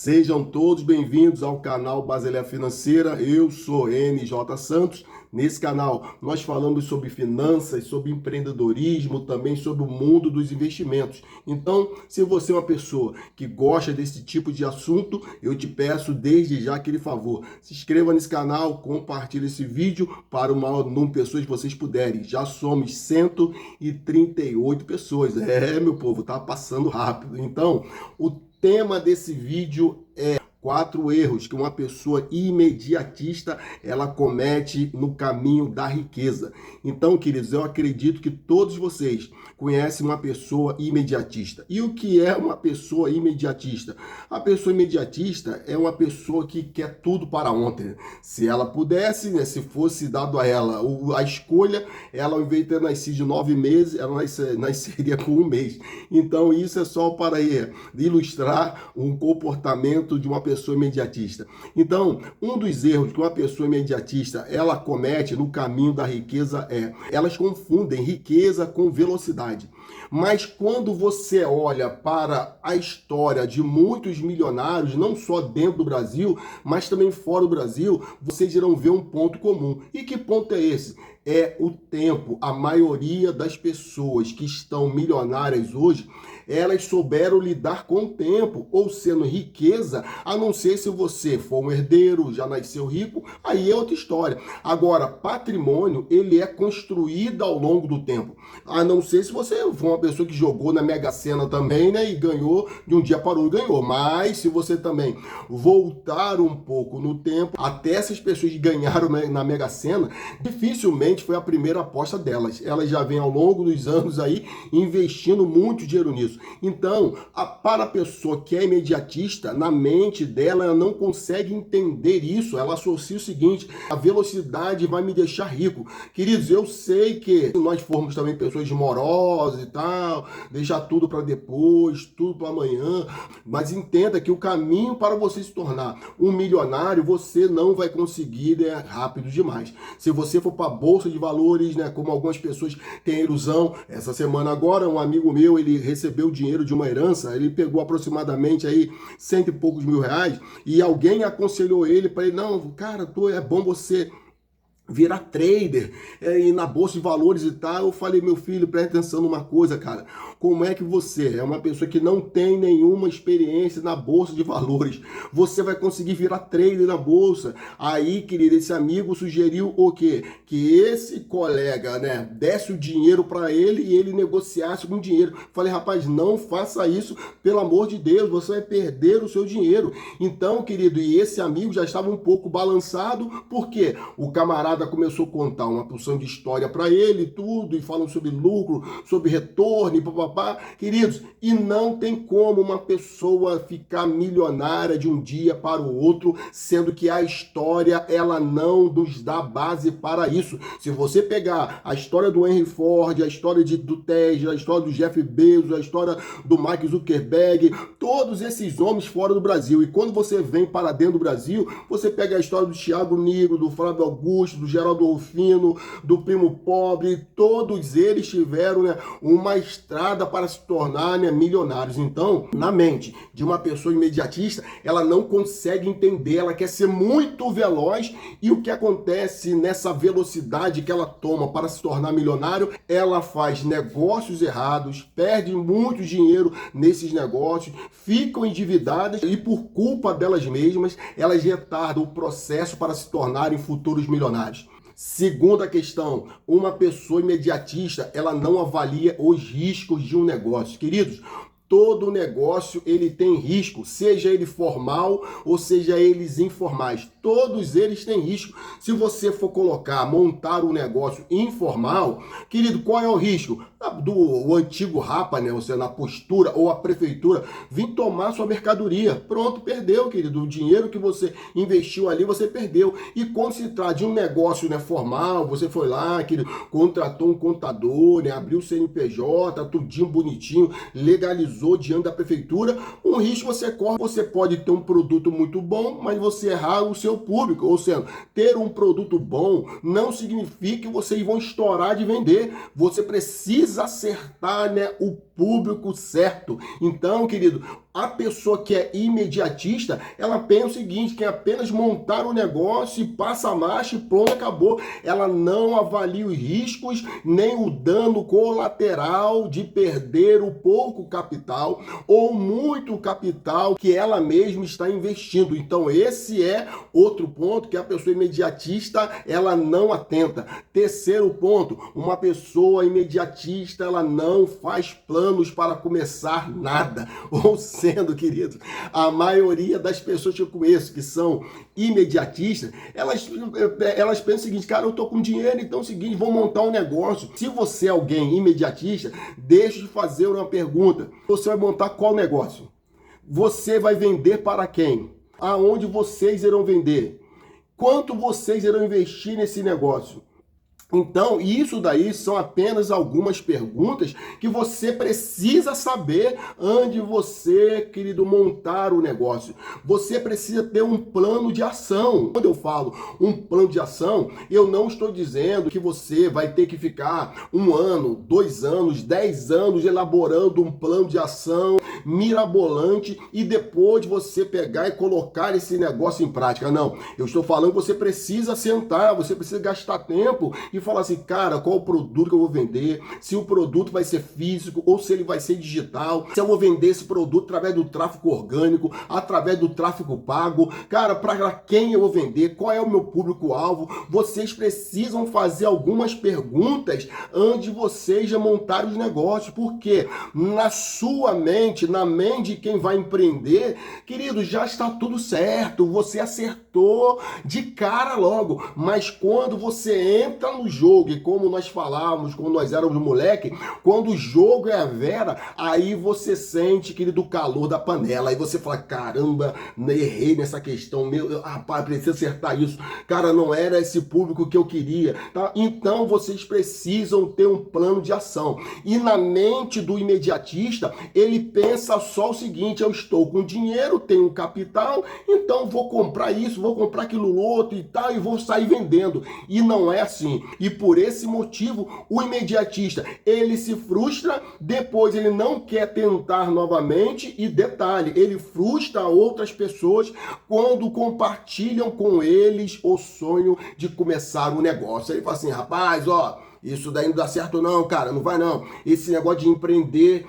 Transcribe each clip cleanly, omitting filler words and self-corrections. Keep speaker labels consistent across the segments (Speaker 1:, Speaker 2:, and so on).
Speaker 1: Sejam todos bem-vindos ao canal Basileia Financeira. Eu sou NJ Santos. Nesse canal nós falamos sobre finanças, sobre empreendedorismo, também sobre o mundo dos investimentos. Então, se você é uma pessoa que gosta desse tipo de assunto, eu te peço desde já aquele favor. Se inscreva nesse canal, compartilhe esse vídeo para o maior número de pessoas que vocês puderem. Já somos 138 pessoas. Meu povo, tá passando rápido. Então, o tema desse vídeo é 4 erros que uma pessoa imediatista ela comete no caminho da riqueza. Então, queridos, eu acredito que todos vocês conhecem uma pessoa imediatista. E o que é uma pessoa imediatista? A pessoa imediatista é uma pessoa que quer tudo para ontem. Se ela pudesse, né, se fosse dado a ela a escolha, ela ao invés de ter nascido de 9 meses, ela nasceria com 1 mês. Então, isso é só para ilustrar um comportamento de uma pessoa imediatista. Então, um dos erros que uma pessoa imediatista ela comete no caminho da riqueza é elas confundem riqueza com velocidade. Mas quando você olha para a história de muitos milionários, não só dentro do Brasil, mas também fora do Brasil, vocês irão ver um ponto comum. E que ponto é esse? É o tempo. A maioria das pessoas que estão milionárias hoje, elas souberam lidar com o tempo, ou sendo riqueza, a não ser se você for um herdeiro, já nasceu rico, aí é outra história. Agora, patrimônio, ele é construído ao longo do tempo. A não ser se você for uma pessoa que jogou na Mega Sena também, né, e ganhou, de um dia para o outro ganhou. Mas se você também voltar um pouco no tempo, até essas pessoas que ganharam na Mega Sena, dificilmente foi a primeira aposta delas. Elas já vêm ao longo dos anos aí investindo muito dinheiro nisso. Então, para a pessoa que é imediatista, na mente dela, ela não consegue entender isso. Ela associa o seguinte: a velocidade vai me deixar rico. Queridos, eu sei que se nós formos também pessoas morosas e tal, deixar tudo para depois, tudo para amanhã, mas entenda que o caminho para você se tornar um milionário, você não vai conseguir, né, rápido demais. Se você for para a bolsa de valores, né, como algumas pessoas têm ilusão, essa semana agora um amigo meu, ele recebeu dinheiro de uma herança, ele pegou aproximadamente aí 100 e poucos mil reais e alguém aconselhou ele para ele, não, cara, é bom você virar trader e na bolsa de valores e tal. Eu falei, meu filho, presta atenção numa coisa, cara. Como é que você é uma pessoa que não tem nenhuma experiência na bolsa de valores? Você vai conseguir virar trader na bolsa? Aí, querido, esse amigo sugeriu o quê? Que esse colega, né, desse o dinheiro para ele e ele negociasse com o dinheiro. Falei, rapaz, não faça isso, pelo amor de Deus, você vai perder o seu dinheiro. Então, querido, e esse amigo já estava um pouco balançado, porque o camarada começou a contar uma porção de história para ele, tudo, e falam sobre lucro, sobre retorno, e papapá. Queridos, e não tem como uma pessoa ficar milionária de um dia para o outro, sendo que a história, ela não nos dá base para isso. Se você pegar a história do Henry Ford, a história do Tesla, a história do Jeff Bezos, a história do Mark Zuckerberg, todos esses homens fora do Brasil, e quando você vem para dentro do Brasil, você pega a história do Thiago Nigro, do Flávio Augusto, do Geraldo Rufino, do Primo Pobre, todos eles tiveram, né, uma estrada para se tornar, né, milionários. Então, na mente de uma pessoa imediatista, ela não consegue entender, ela quer ser muito veloz, e o que acontece nessa velocidade que ela toma para se tornar milionário, ela faz negócios errados, perde muito dinheiro nesses negócios, ficam endividadas e por culpa delas mesmas, elas retardam o processo para se tornarem futuros milionários. Segunda questão, uma pessoa imediatista, ela não avalia os riscos de um negócio. Queridos, todo negócio ele tem risco, seja ele formal ou seja eles informais. Todos eles têm risco. Se você for montar um negócio informal, querido, qual é o risco? O antigo rapa, né? Ou seja, na postura ou a prefeitura vir tomar sua mercadoria. Pronto, perdeu, querido. O dinheiro que você investiu ali, você perdeu. E quando se trata de um negócio, né, formal, você foi lá, querido, contratou um contador, né, abriu o CNPJ, tudinho bonitinho, legalizou diante da prefeitura, um risco você corre. Você pode ter um produto muito bom, mas você errar o seu público. Ou seja, ter um produto bom não significa que vocês vão estourar de vender. Você precisa acertar, né, o público certo. Então, querido, a pessoa que é imediatista, ela pensa o seguinte, que é apenas montar o negócio e passa a marcha e pronto, acabou. Ela não avalia os riscos, nem o dano colateral de perder o pouco capital ou muito capital que ela mesma está investindo. Então, esse é outro ponto que a pessoa imediatista, ela não atenta. Terceiro ponto, uma pessoa imediatista, ela não faz planos para começar nada. Ou sendo, querido, a maioria das pessoas que eu conheço que são imediatistas, elas pensam o seguinte, cara, eu tô com dinheiro, então é o seguinte, vou montar um negócio. Se você é alguém imediatista, deixa de fazer uma pergunta. Você vai montar qual negócio? Você vai vender para quem? Aonde vocês irão vender? Quanto vocês irão investir nesse negócio? Então, isso daí são apenas algumas perguntas que você precisa saber antes de você, querido, montar o negócio. Você precisa ter um plano de ação. Quando eu falo um plano de ação, eu não estou dizendo que você vai ter que ficar 1 ano, 2 anos, 10 anos elaborando um plano de ação mirabolante e depois você pegar e colocar esse negócio em prática. Não, eu estou falando que você precisa sentar, você precisa gastar tempo e falar assim, cara, qual o produto que eu vou vender, se o produto vai ser físico ou se ele vai ser digital, se eu vou vender esse produto através do tráfego orgânico, através do tráfego pago, cara, para quem eu vou vender, qual é o meu público-alvo. Vocês precisam fazer algumas perguntas antes de vocês já montarem os negócios, porque na sua mente, na mente de quem vai empreender, querido, já está tudo certo, você acertou de cara logo, mas quando você entra no jogo, e como nós falávamos quando nós éramos moleque, quando o jogo é a vera, aí você sente, querido, o calor da panela, aí você fala, caramba, errei nessa questão, rapaz, preciso acertar isso, cara, não era esse público que eu queria, tá? Então vocês precisam ter um plano de ação, e na mente do imediatista, ele pensa só o seguinte, eu estou com dinheiro, tenho um capital, então vou comprar isso, vou comprar aquilo outro e tal, e vou sair vendendo, e não é assim. E por esse motivo, o imediatista, ele se frustra, depois ele não quer tentar novamente e detalhe, ele frustra outras pessoas quando compartilham com eles o sonho de começar um negócio. Ele fala assim, rapaz, ó, isso daí não dá certo não, cara, não vai não. Esse negócio de empreender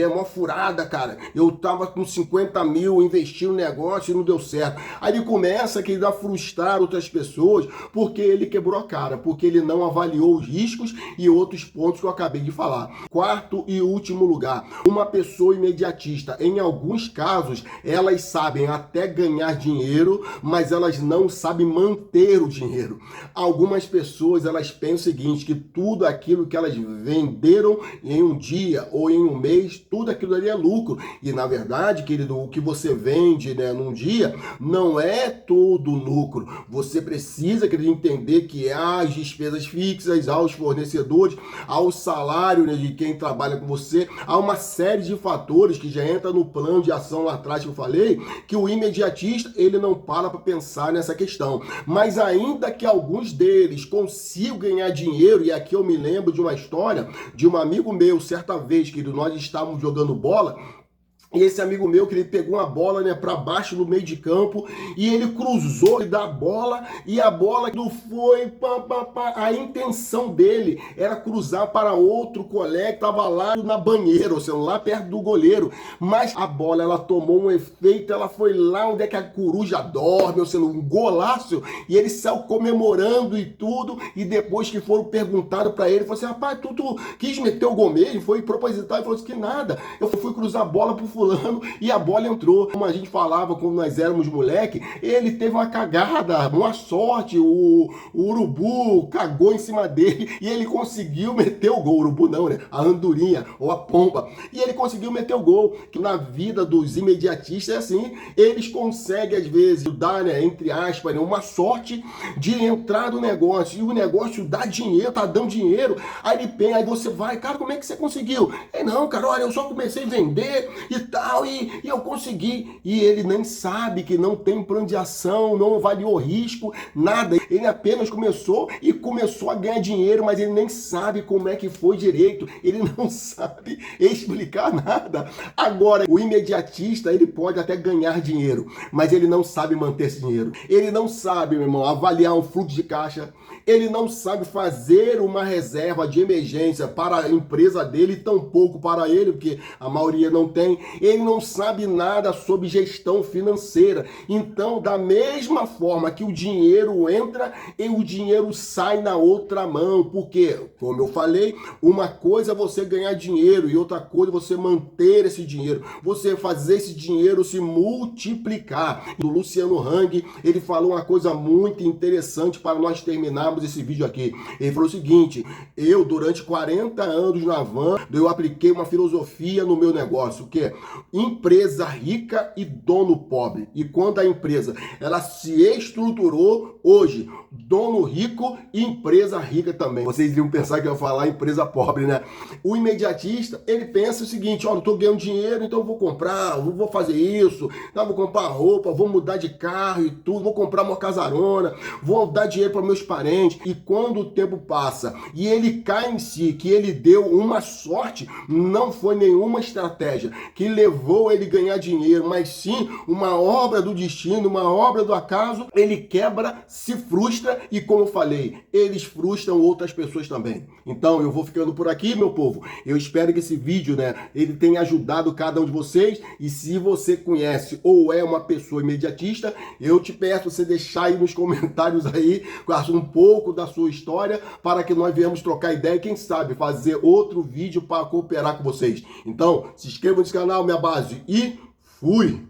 Speaker 1: é uma furada, cara. Eu tava com 50 mil, investi no negócio e não deu certo. Aí ele começa a frustrar outras pessoas porque ele quebrou a cara, porque ele não avaliou os riscos e outros pontos que eu acabei de falar. Quarto e último lugar, uma pessoa imediatista, em alguns casos, elas sabem até ganhar dinheiro, mas elas não sabem manter o dinheiro. Algumas pessoas, elas pensam o seguinte, que tudo aquilo que elas venderam em um dia ou em um mês, tudo aquilo ali é lucro. E na verdade, querido, o que você vende, né, num dia não é todo lucro. Você precisa, querido, entender que há as despesas fixas, há os fornecedores, há o salário, né, de quem trabalha com você, há uma série de fatores que já entra no plano de ação lá atrás que eu falei, que o imediatista, ele não para pensar nessa questão. Mas ainda que alguns deles consigam ganhar dinheiro, e aqui eu me lembro de uma história de um amigo meu, certa vez que nós estávamos jogando bola, e esse amigo meu, que ele pegou uma bola, né, para baixo no meio de campo, e ele cruzou da bola, e a bola não foi, a intenção dele era cruzar para outro colega que estava lá na banheira, ou seja, lá perto do goleiro, mas a bola, ela tomou um efeito, ela foi lá onde é que a coruja dorme, ou seja, um golaço, e ele saiu comemorando e tudo, e depois que foram perguntaram para ele, falou assim, rapaz, tu quis meter o gol mesmo, foi proposital, ele falou assim, que nada, eu fui cruzar a bola pro fulano, e a bola entrou. Como a gente falava quando nós éramos moleque, ele teve uma cagada, uma sorte, o urubu cagou em cima dele e ele conseguiu meter o gol. O urubu não, né? A andorinha ou a pomba. E ele conseguiu meter o gol. Que na vida dos imediatistas é assim, eles conseguem às vezes dar, né, entre aspas, né, uma sorte de entrar no negócio, e o negócio dá dinheiro, tá dando dinheiro, aí ele pensa, aí você vai, cara, como é que você conseguiu? Não, cara, olha, eu só comecei a vender e tal, e eu consegui. E ele nem sabe que não tem plano de ação, não avaliou risco, nada. Ele apenas começou e começou a ganhar dinheiro, mas ele nem sabe como é que foi direito. Ele não sabe explicar nada. Agora, o imediatista, ele pode até ganhar dinheiro, mas ele não sabe manter esse dinheiro. Ele não sabe, meu irmão, avaliar um fluxo de caixa. Ele não sabe fazer uma reserva de emergência para a empresa dele, tampouco para ele, porque a maioria não tem. Ele não sabe nada sobre gestão financeira. Então, da mesma forma que o dinheiro entra, e o dinheiro sai na outra mão. Porque, como eu falei, uma coisa é você ganhar dinheiro e outra coisa é você manter esse dinheiro. Você fazer esse dinheiro se multiplicar. O Luciano Hang, ele falou uma coisa muito interessante para nós terminarmos esse vídeo aqui. Ele falou o seguinte: eu durante 40 anos na Van, eu apliquei uma filosofia no meu negócio, que é empresa rica e dono pobre. E quando a empresa ela se estruturou, hoje dono rico e empresa rica também. Vocês iam pensar que eu ia falar empresa pobre, né? O imediatista, ele pensa o seguinte: ó, eu tô ganhando dinheiro, então eu vou comprar, vou fazer isso, então eu vou comprar roupa, vou mudar de carro e tudo, vou comprar uma casarona, vou dar dinheiro para meus parentes. E quando o tempo passa e ele cai em si, que ele deu uma sorte, não foi nenhuma estratégia que levou ele a ganhar dinheiro, mas sim uma obra do destino, uma obra do acaso, ele quebra, se frustra e, como eu falei, eles frustram outras pessoas também. Então eu vou ficando por aqui, meu povo. Eu espero que esse vídeo, né, ele tenha ajudado cada um de vocês. E se você conhece ou é uma pessoa imediatista, eu te peço você deixar aí nos comentários aí um pouco da sua história, para que nós venhamos trocar ideia e quem sabe fazer outro vídeo para cooperar com vocês. Então, se inscreva nesse canal, minha base, e fui!